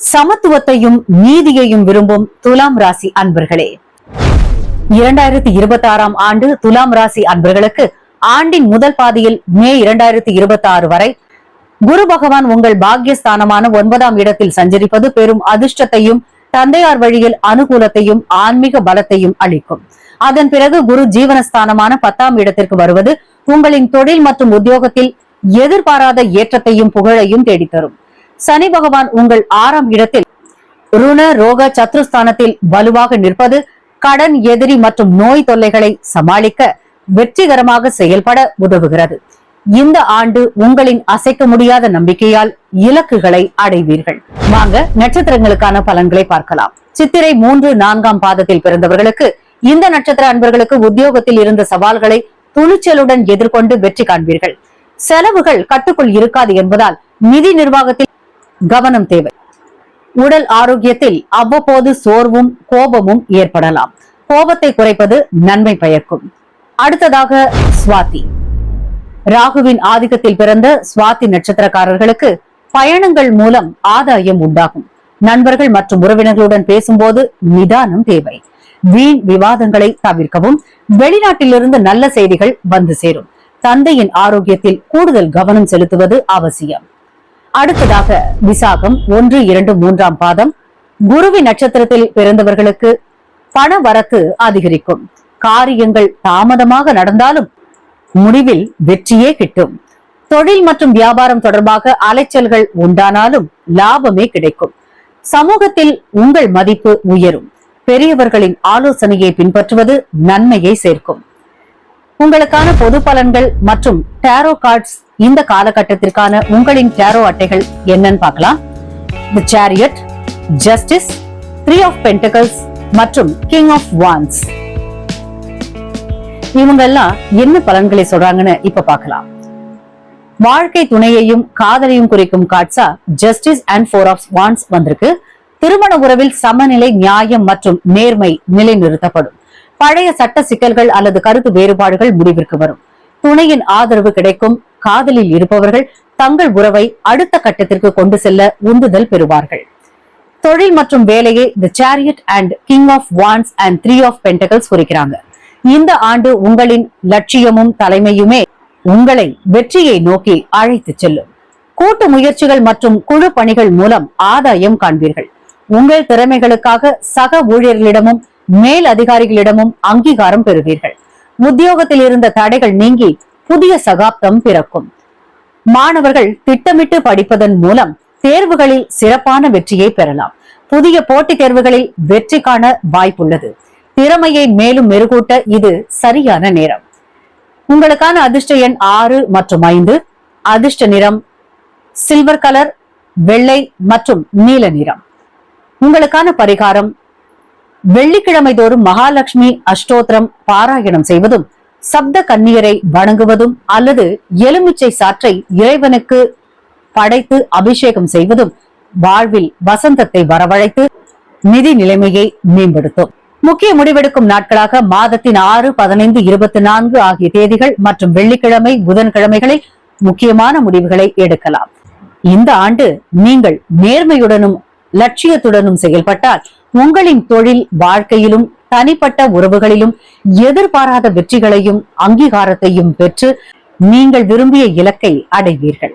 சமத்துவத்தையும் நீதியையும் விரும்பும் துலாம் ராசி அன்பர்களே, 2026 ஆண்டு துலாம் ராசி அன்பர்களுக்கு ஆண்டின் முதல் பாதியில் மே 2026 வரை குரு பகவான் உங்கள் பாக்கியஸ்தானமான 9ஆம் இடத்தில் சஞ்சரிப்பது பெரும் அதிர்ஷ்டத்தையும் தந்தையார் வழியில் அனுகூலத்தையும் ஆன்மீக பலத்தையும் அளிக்கும். அதன் பிறகு குரு ஜீவனஸ்தானமான 10ஆம் இடத்திற்கு வருவது உங்களின் தொழில் மற்றும் உத்தியோகத்தில் எதிர்பாராத ஏற்றத்தையும் புகழையும் தேடித்தரும். சனி பகவான் உங்கள் 6ஆம் இடத்தில் ருண ரோக சத்ருஸ்தானத்தில் வலுவாக நிற்பது கடன், எதிரி மற்றும் நோய் தொல்லைகளை சமாளிக்க வெற்றிகரமாக செயல்பட உதவுகிறது. இந்த ஆண்டு உங்களின் அசைக்க முடியாத நம்பிக்கையால் இலக்குகளை அடைவீர்கள். வாங்க நட்சத்திரங்களுக்கான பலன்களை பார்க்கலாம். சித்திரை 3, 4ஆம் பாதத்தில் பிறந்தவர்களுக்கு இந்த நட்சத்திர அன்பர்களுக்கு உத்தியோகத்தில் இருந்த சவால்களை துணிச்சலுடன் எதிர்கொண்டு வெற்றி காண்பீர்கள். செலவுகள் கட்டுக்குள் இருக்காது என்பதால் நிதி நிர்வாகத்தில் கவனம் தேவை. உடல் ஆரோக்கியத்தில் அவ்வப்போது சோர்வும் கோபமும் ஏற்படலாம். கோபத்தை குறைப்பது நன்மை பயக்கும். அடுத்ததாக சுவாதி. ராகுவின் ஆதிக்கத்தில் பிறந்த சுவாதி நட்சத்திரக்காரர்களுக்கு பயணங்கள் மூலம் ஆதாயம் உண்டாகும். நண்பர்கள் மற்றும் உறவினர்களுடன் பேசும்போது நிதானம் தேவை. வீண் விவாதங்களை தவிர்க்கவும். வெளிநாட்டிலிருந்து நல்ல செய்திகள் வந்து சேரும். தந்தையின் ஆரோக்கியத்தில் கூடுதல் கவனம் செலுத்துவது அவசியம். அடுத்ததாக விசாகம் 1, 2, 3ஆம் பாதம். குருவி நட்சத்திரத்தில் பிறந்தவர்களுக்கு பண வரத்து அதிகரிக்கும். காரியங்கள் தாமதமாக நடந்தாலும் முடிவில் வெற்றியே கிட்டும். தொழில் மற்றும் வியாபாரம் தொடர்பாக அலைச்சல்கள் உண்டானாலும் லாபமே கிடைக்கும். சமூகத்தில் உங்கள் மதிப்பு உயரும். பெரியவர்களின் ஆலோசனையை பின்பற்றுவது நன்மையை சேர்க்கும். உங்களுக்கான பொது பலன்கள் மற்றும் டாரோ கார்ட்ஸ் இந்த காலகட்டத்திற்கான உங்களின் டாரோ அட்டைகள் என்னன்னு பார்க்கலாம். தி சேரியட், ஜஸ்டிஸ், 3 ஆஃப் பென்டக்கிள்ஸ் மற்றும் கிங் ஆஃப் வாண்ட்ஸ். இவங்க எல்லாம் என்ன பலன்களை சொல்றாங்கன்னு இப்ப பார்க்கலாம். வாழ்க்கை துணையையும் காதலையும் குறிக்கும் கார்ட்ஸா ஜஸ்டிஸ் அண்ட் 4 ஆஃப் வாண்ட்ஸ் வந்திருக்கு. திருமண உறவில் சமநிலை, நியாயம் மற்றும் நேர்மை நிலைநிறுத்தப்படும். பழைய சட்ட சிக்கல்கள் அல்லது கருத்து வேறுபாடுகள் முடிவிற்கு வரும். துணையின் ஆதரவு கிடைக்கும். காதலில் இருப்பவர்கள் தங்கள் உறவை அடுத்த கட்டத்திற்கு கொண்டு செல்ல உந்துதல் பெறுவார்கள். தொழில் மற்றும் வேலையை the chariot and king of wands and 3 of pentacles குறிக்கிறாங்க. இந்த ஆண்டு உங்களின் லட்சியமும் தலைமையுமே உங்களை வெற்றியை நோக்கி அழைத்து செல்லும். கூட்டு முயற்சிகள் மற்றும் குழு பணிகள் மூலம் ஆதாயம் காண்பீர்கள். உங்கள் திறமைகளுக்காக சக ஊழியர்களிடமும் மேல் அதிகாரிகளிடமும் அங்கீகாரம் பெறுவீர்கள். உத்தியோகத்தில் இருந்த தடைகள் நீங்கி புதிய சகாப்தம் பிறக்கும். மாணவர்கள் திட்டமிட்டு படிப்பதன் மூலம் தேர்வுகளில் சிறப்பான வெற்றியை பெறலாம். புதிய போட்டித் தேர்வுகளில் வெற்றி காண வாய்ப்புள்ளது. திறமையை மேலும் மெருகூட்ட இது சரியான நேரம். உங்களுக்கான அதிர்ஷ்ட எண் 6 மற்றும் 5. அதிர்ஷ்ட நிறம் சில்வர் கலர், வெள்ளை மற்றும் நீல நிறம். உங்களுக்கான பரிகாரம் வெள்ளிக்கிழமை தோறும் மகாலட்சுமி அஷ்டோத்திரம் பாராயணம் செய்வதும், சப்த கன்னியரை வணங்குவதும் அல்லது எலுமிச்சை சாற்றை இறைவனுக்கு படைத்து அபிஷேகம் செய்வதும் வாழ்வில் வசந்தத்தை வரவழைத்து நிதி நிலைமையை மேம்படுத்தும். முக்கிய முடிவெடுக்கும் நாட்களாக மாதத்தின் 6, 15, 24 ஆகிய தேதிகள் மற்றும் வெள்ளிக்கிழமை, புதன்கிழமைகளில் முக்கியமான முடிவுகளை எடுக்கலாம். இந்த ஆண்டு நீங்கள் நேர்மையுடனும் லட்சியத்துடனும் செயல்பட்டால் உங்களின் தொழில் வாழ்க்கையிலும் தனிப்பட்ட உறவுகளிலும் எதிர்பாராத வெற்றிகளையும் அங்கீகாரத்தையும் பெற்று நீங்கள் விரும்பிய இலக்கை அடைவீர்கள்.